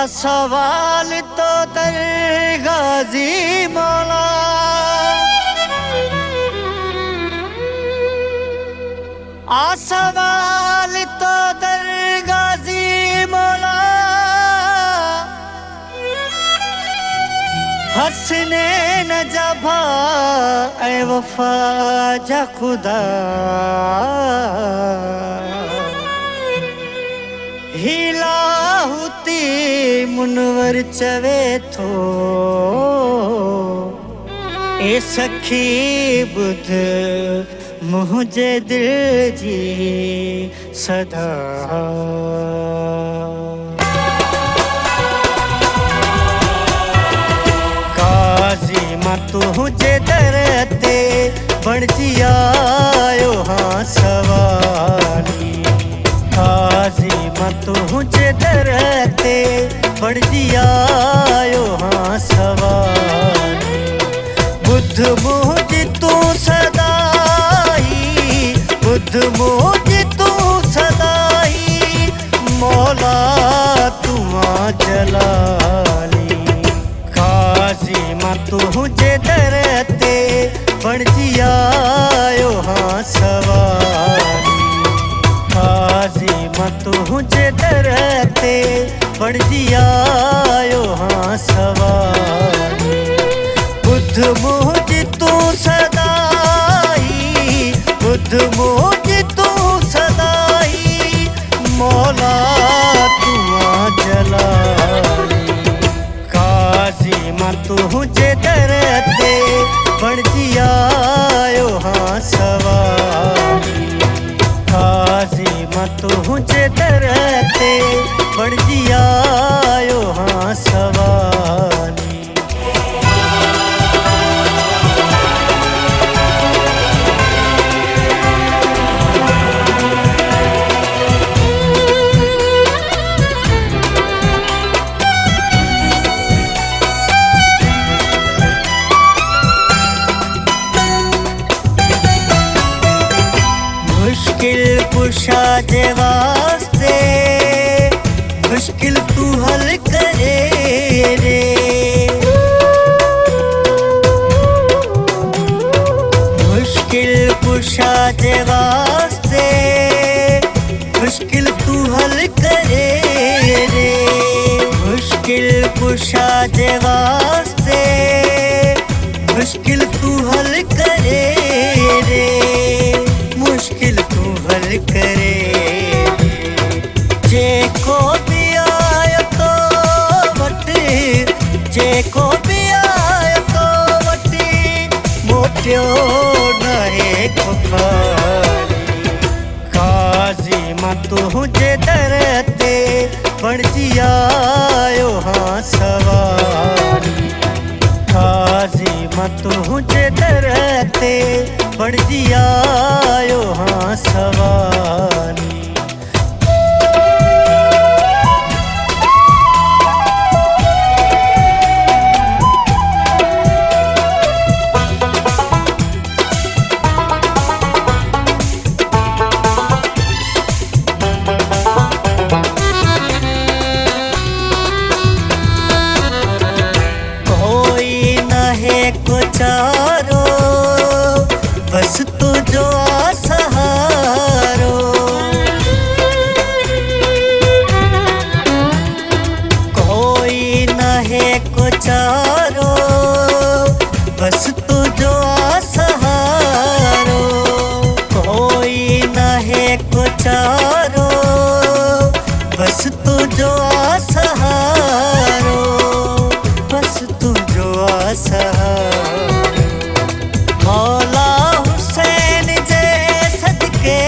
सवाल तो दर गाजी मौला, सवाल तो दर गाजी मौला। हंसने न जभा ए वफा जा खुदा, हिला होती मुनवर चवे थो ए सखी बुध मुझे दिल जी सदा। काजी मां तुझे दरते बण जियायो हाँ सवाली, काजी मां तुझे दरते बण जियायो हाँ सवाली। बुध मुझ तू सदाई, बुध मुझ तू सदाई, मौला तुमा जलाली। काजी मां तुझे दरते बण जियायो हाँ सवाली, काजी मां तुझे दरते बण जियायो हाँ सवाली। बुध मुझ तू सदाई, बुध मुझ तू सदाई, मौला तुआ जलाली। काजी मां तुझे दरते बण जियायो हाँ सवाली, काजी मां तुझे दरते बण जियायो हाँ सवाली। मुश्किल कुशा जे वास्ते मुश्किल तू हल करे रे, मुश्किल कुशा जे वास्ते मुश्किल तू हल करे रे, मुश्किल कुशा जे वास्ते मुश्किल तू हल करे रे, मुश्किल तू हल करे। जे को भी आयो तो वटी, जे को भी आयो तो वटी, मोटियो नहे खुफारी। काजी मां तुझे दरते बण जियायो हाँ सवाली, काजी मां तुझे दरते बण जियायो हाँ सवाली। कोई नहे को चारो बस तू जो सहारो, कोई नहे को चारो बस तू जो सहारो, कोई नहे को चारो बस तू जो सहारो, बस तू जो सहारो। मौला हुसैन जे सदके,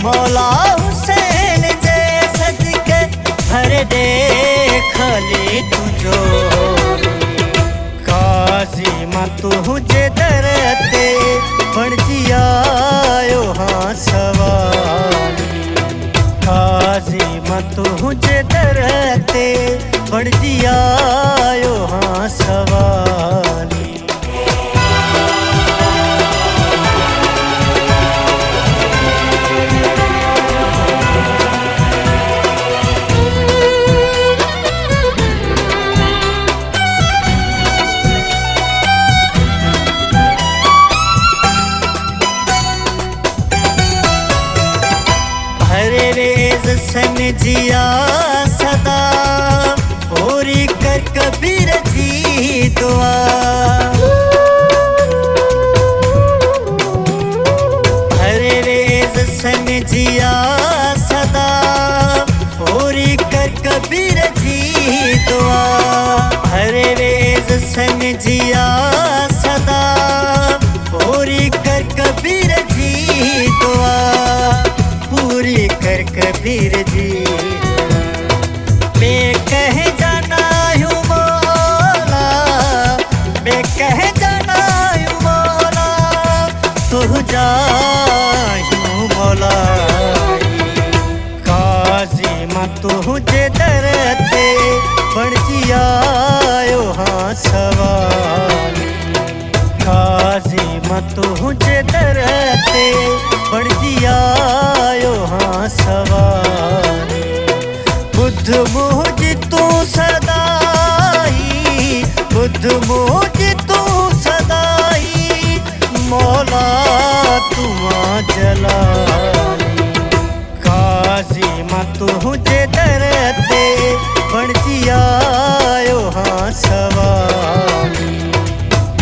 मौला हुसैन जे सदके हर देखली तुझो। काजी मां तुझे दरते बण जियायो हाँ सवाली, काजी मां तुझे दरते बण जियायो हाँ सवाली। परवेज सन जिया सदा, पूरी कर कबीर जी दुआ। परवेज सन जिया सदा, पूरी कर कबीर जी दुआ। परवेज सन जिया सदा, पूरी कर कबीर जी दुआ। पूरी कर कबीर जी मैं कह जाना हूँ मौला, मैं कह जाना हूँ मौला, तू जाऊँ मौला। काजी मां तुझे दरते बन जियायो हाँ सवाल। काजी मां तुझे दरते बन जियायो हाँ सवाल। बुद्ध मुझ तू सदाई, बुद्ध मुझ तू सदाई, मौला तू जलाली। काजी मां तुझे दरते बन जियायो हाँ सवाल।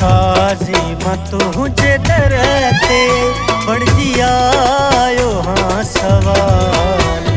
काजी मां तुझे दरते बन जियायो हाँ सवाल।